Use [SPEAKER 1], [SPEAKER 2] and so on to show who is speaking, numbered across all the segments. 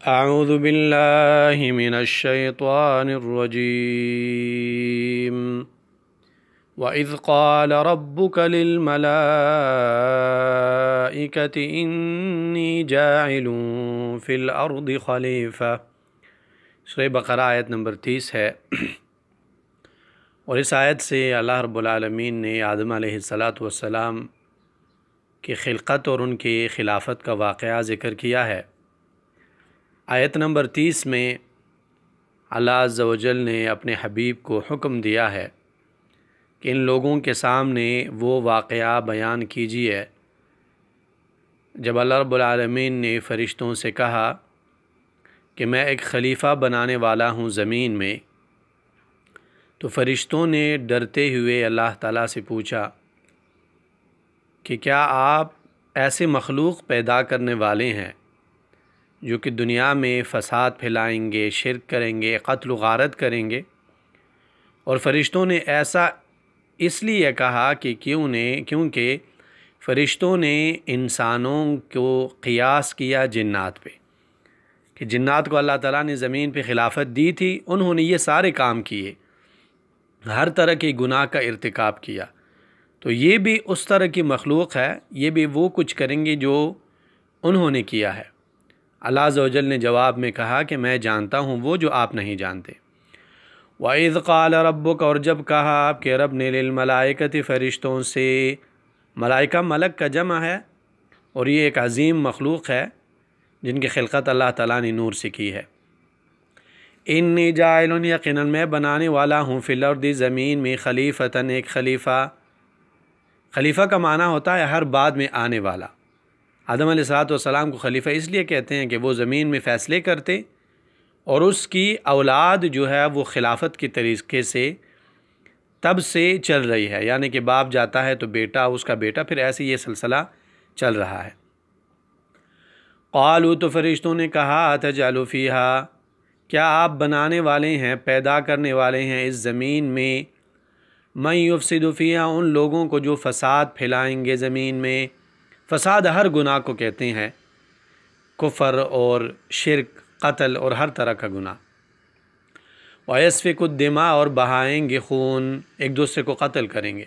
[SPEAKER 1] اعوذ باللہ من الشیطان الرجیم وَإِذْ قَالَ رَبُّكَ لِلْمَلَائِكَةِ إِنِّي جَاعِلٌ فِي الْأَرْضِ خَلِيفَةً۔ سورہ بقرہ آیت نمبر 30 ہے، اور اس آیت سے اللہ رب العالمین نے آدم علیہ السلام کی خلقت اور ان کی خلافت کا واقعہ ذکر کیا ہے۔ آیت نمبر 30 میں اللہ عز و جل نے اپنے حبیب کو حکم دیا ہے کہ ان لوگوں کے سامنے وہ واقعہ بیان کیجیے جب اللہ رب العالمین نے فرشتوں سے کہا کہ میں ایک خلیفہ بنانے والا ہوں زمین میں، تو فرشتوں نے ڈرتے ہوئے اللہ تعالیٰ سے پوچھا کہ کیا آپ ایسے مخلوق پیدا کرنے والے ہیں جو کہ دنیا میں فساد پھیلائیں گے، شرک کریں گے، قتل و غارت کریں گے؟ اور فرشتوں نے ایسا اس لیے کہا کہ کیونکہ فرشتوں نے انسانوں کو قیاس کیا جنات پہ، کہ جنات کو اللہ تعالیٰ نے زمین پہ خلافت دی تھی، انہوں نے یہ سارے کام کیے، ہر طرح کے گناہ کا ارتکاب کیا، تو یہ بھی اس طرح کی مخلوق ہے، یہ بھی وہ کچھ کریں گے جو انہوں نے کیا ہے۔ اللہ عز و جل نے جواب میں کہا کہ میں جانتا ہوں وہ جو آپ نہیں جانتے۔ وَإِذْ قَالَ رَبُّكَ، اور جب کہا آپ کے رب نے، لِلْمَلَائِكَةِ فرشتوں سے، ملائکہ ملک کا جمع ہے، اور یہ ایک عظیم مخلوق ہے جن کی خلقت اللہ تعالیٰ نے نور سے کی ہے۔ اِنِّی جَاعِلٌ، یقیناً میں بنانے والا ہوں، فی الارض زمین میں، خلیفتاً ایک خلیفہ۔ خلیفہ کا معنی ہوتا ہے ہر بعد میں آنے والا۔ آدم علیہ السلام کو خلیفہ اس لیے کہتے ہیں کہ وہ زمین میں فیصلے کرتے، اور اس کی اولاد جو ہے وہ خلافت کے طریقے سے تب سے چل رہی ہے، یعنی کہ باپ جاتا ہے تو بیٹا، اس کا بیٹا، پھر ایسے یہ سلسلہ چل رہا ہے۔ قالوا، تو فرشتوں نے کہا، اتجعل فیہا، کیا آپ بنانے والے ہیں، پیدا کرنے والے ہیں اس زمین میں، من یفسد فیہا، ان لوگوں کو جو فساد پھیلائیں گے زمین میں۔ فساد ہر گناہ کو کہتے ہیں، کفر اور شرک، قتل اور ہر طرح کا گناہ۔ وَيَسْفِكُ الدِّمَاءَ، اور بہائیں گے خون، ایک دوسرے کو قتل کریں گے۔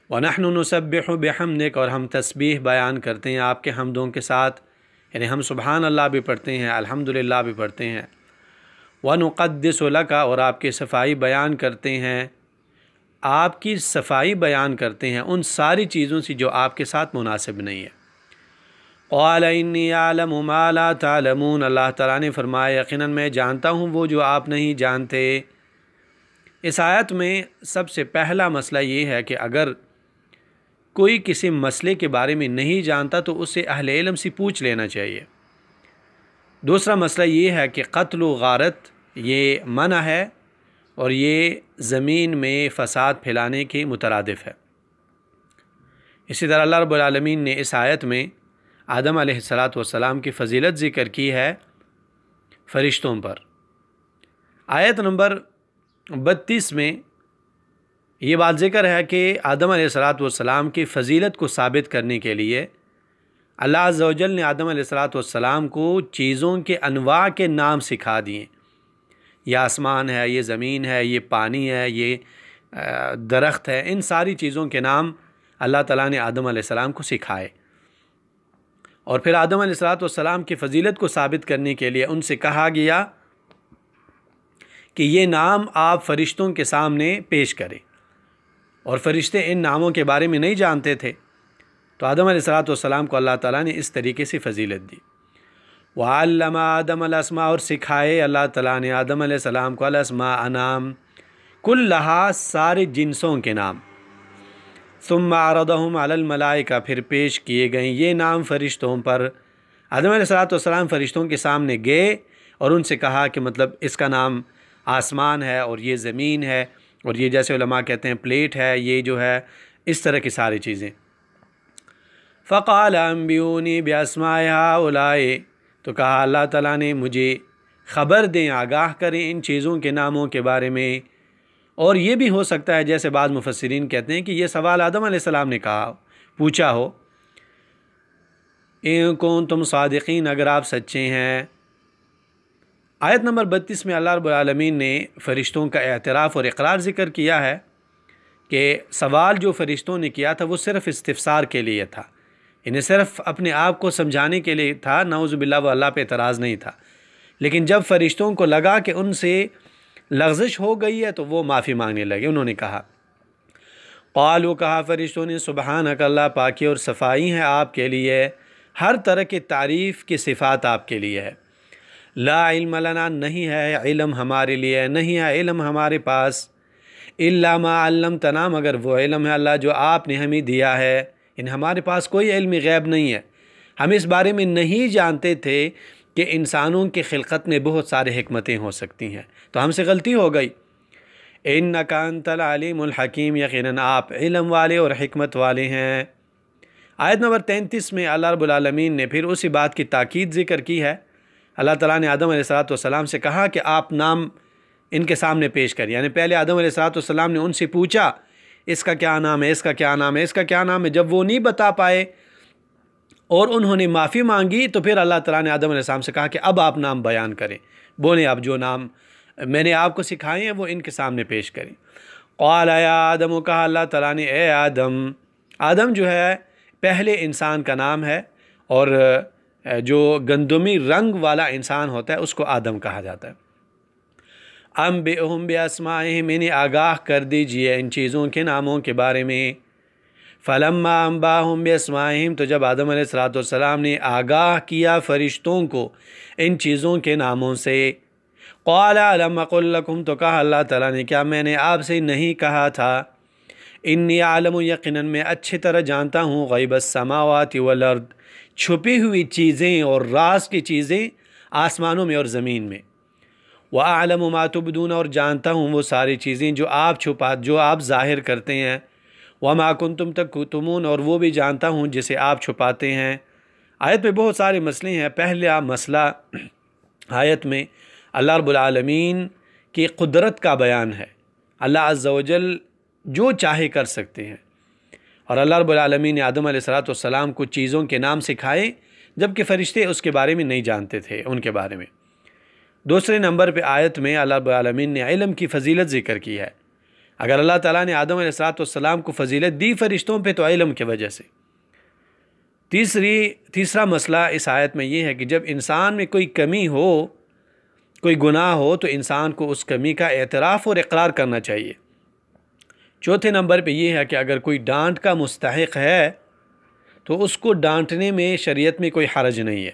[SPEAKER 1] وَنَحْنُ نُسَبِّحُ بِحَمْدِكَ، اور ہم تسبیح بیان کرتے ہیں آپ کے حمدوں کے ساتھ، یعنی ہم سبحان اللہ بھی پڑھتے ہیں، الحمدللہ بھی پڑھتے ہیں۔ وَنُقَدِّسُ لَكَ، اور آپ کی صفائی بیان کرتے ہیں، آپ کی صفائی بیان کرتے ہیں ان ساری چیزوں سے جو آپ کے ساتھ مناسب نہیں ہے۔ قال انی اعلم ما لا تعلمون، اللہ تعالیٰ نے فرمایا یقیناً میں جانتا ہوں وہ جو آپ نہیں جانتے۔ اس آیت میں سب سے پہلا مسئلہ یہ ہے کہ اگر کوئی کسی مسئلے کے بارے میں نہیں جانتا تو اسے اہل علم سے پوچھ لینا چاہیے۔ دوسرا مسئلہ یہ ہے کہ قتل و غارت یہ منع ہے، اور یہ زمین میں فساد پھیلانے کے مترادف ہے۔ اسی طرح اللہ رب العالمین نے اس آیت میں آدم علیہ السلام کی فضیلت ذکر کی ہے فرشتوں پر۔ آیت نمبر 32 میں یہ بات ذکر ہے کہ آدم علیہ السلام کی فضیلت کو ثابت کرنے کے لیے اللہ عز و جل نے آدم علیہ السلام کو چیزوں کے انواع کے نام سکھا دیے۔ یہ آسمان ہے، یہ زمین ہے، یہ پانی ہے، یہ درخت ہے، ان ساری چیزوں کے نام اللہ تعالیٰ نے آدم علیہ السلام کو سکھائے، اور پھر آدم علیہ السلام کی فضیلت کو ثابت کرنے کے لیے ان سے کہا گیا کہ یہ نام آپ فرشتوں کے سامنے پیش کریں، اور فرشتے ان ناموں کے بارے میں نہیں جانتے تھے، تو آدم علیہ السلام کو اللہ تعالیٰ نے اس طریقے سے فضیلت دی۔ وَعَلَّمَ آدَمَ الْأَسْمَاءَ، اور سکھائے اللہ تعالیٰ نے آدم علیہ السلام کو الاسماء نام، کلھا سارے جنسوں کے نام۔ ثُمَّ عَرَضَهُمْ عَلَى الْمَلَائِكَةِ، پھر پیش کیے گئے یہ نام فرشتوں پر۔ آدم علیہ السلام فرشتوں کے سامنے گئے اور ان سے کہا کہ مطلب اس کا نام آسمان ہے، اور یہ زمین ہے، اور یہ جیسے علماء کہتے ہیں پلیٹ ہے، یہ جو ہے اس طرح کی ساری چیزیں۔ فَقَالَ أَنبِئُونِي بِأَسْمَاءِ هَؤُلَاءِ، تو کہا اللہ تعالیٰ نے مجھے خبر دیں، آگاہ کریں ان چیزوں کے ناموں کے بارے میں۔ اور یہ بھی ہو سکتا ہے جیسے بعض مفسرین کہتے ہیں کہ یہ سوال آدم علیہ السلام نے پوچھا ہو، ان کنتم صادقین، اگر آپ سچے ہیں، آیت نمبر 32 میں اللہ رب العالمین نے فرشتوں کا اعتراف اور اقرار ذکر کیا ہے کہ سوال جو فرشتوں نے کیا تھا وہ صرف استفسار کے لیے تھا، انہیں صرف اپنے آپ کو سمجھانے کے لیے تھا، نعوذ باللہ وہ اللہ پہ اعتراض نہیں تھا۔ لیکن جب فرشتوں کو لگا کہ ان سے لغزش ہو گئی ہے تو وہ معافی مانگنے لگے۔ انہوں نے کہا، قالوا، کہا فرشتوں نے، سبحانک، اللہ پاکی اور صفائی ہے آپ کے لیے، ہر طرح کی تعریف کی صفات آپ کے لیے ہے۔ لا علم لنا، نہیں ہے علم ہمارے لیے، نہیں ہے علم ہمارے پاس، الا ما علمتنا، مگر وہ علم ہے اللہ جو آپ نے ہمیں دیا ہے۔ ان ہمارے پاس کوئی علم غیب نہیں ہے، ہم اس بارے میں نہیں جانتے تھے کہ انسانوں کی خلقت میں بہت سارے حکمتیں ہو سکتی ہیں، تو ہم سے غلطی ہو گئی۔ انک انت العلیم الحکیم، یقیناً آپ علم والے اور حکمت والے ہیں۔ آیت نمبر 33 میں اللہ رب العالمین نے پھر اسی بات کی تاکید ذکر کی ہے۔ اللہ تعالیٰ نے آدم علیہ السلام سے کہا کہ آپ نام ان کے سامنے پیش کریں، یعنی پہلے آدم علیہ السلام نے ان سے پوچھا اس کا کیا نام ہے، اس کا کیا نام ہے، اس کا کیا نام ہے۔ جب وہ نہیں بتا پائے اور انہوں نے معافی مانگی تو پھر اللہ تعالیٰ نے آدم علیہ السلام سے کہا کہ اب آپ نام بیان کریں، بولیں آپ جو نام میں نے آپ کو سکھائے ہیں وہ ان کے سامنے پیش کریں۔ قال یا آدم، کہا اللہ تعالیٰ نے، اے آدم۔ آدم جو ہے پہلے انسان کا نام ہے، اور جو گندمی رنگ والا انسان ہوتا ہے اس کو آدم کہا جاتا ہے۔ انبئہم باسمائہم، انہیں آگاہ کر دیجئے ان چیزوں کے ناموں کے بارے میں۔ فلما انباہم باسمائہم، تو جب آدم علیہ السلام نے آگاہ کیا فرشتوں کو ان چیزوں کے ناموں سے، قال الم اقل لکم، تو کہا اللہ تعالیٰ نے، کیا میں نے آپ سے نہیں کہا تھا، انی عالم، یقیناً میں اچھی طرح جانتا ہوں، غیب السماوات والارض، چھپی ہوئی چیزیں اور راز کی چیزیں آسمانوں میں اور زمین میں، وَأَعْلَمُ مَا تُبْدُونَ، اور جانتا ہوں وہ ساری چیزیں جو آپ ظاہر کرتے ہیں، وَمَا كُنْتُمْ تَكْتُمُونَ، اور وہ بھی جانتا ہوں جسے آپ چھپاتے ہیں۔ آیت میں بہت سارے مسئلے ہیں۔ پہلا مسئلہ آیت میں اللہ رب العالمین کی قدرت کا بیان ہے، اللہ عز و جل جو چاہے کر سکتے ہیں، اور اللہ رب العالمین نے آدم علیہ السلام کو چیزوں کے نام سکھائے جبکہ فرشتے اس کے بارے میں نہیں جانتے تھے ان کے بارے میں۔ دوسرے نمبر پہ آیت میں اللہ رب العالمین نے علم کی فضیلت ذکر کی ہے۔ اگر اللہ تعالیٰ نے آدم علیہ السلام کو فضیلت دی فرشتوں پہ تو علم کی وجہ سے۔ تیسرا مسئلہ اس آیت میں یہ ہے کہ جب انسان میں کوئی کمی ہو، کوئی گناہ ہو، تو انسان کو اس کمی کا اعتراف اور اقرار کرنا چاہیے۔ چوتھے نمبر پہ یہ ہے کہ اگر کوئی ڈانٹ کا مستحق ہے تو اس کو ڈانٹنے میں شریعت میں کوئی حرج نہیں ہے۔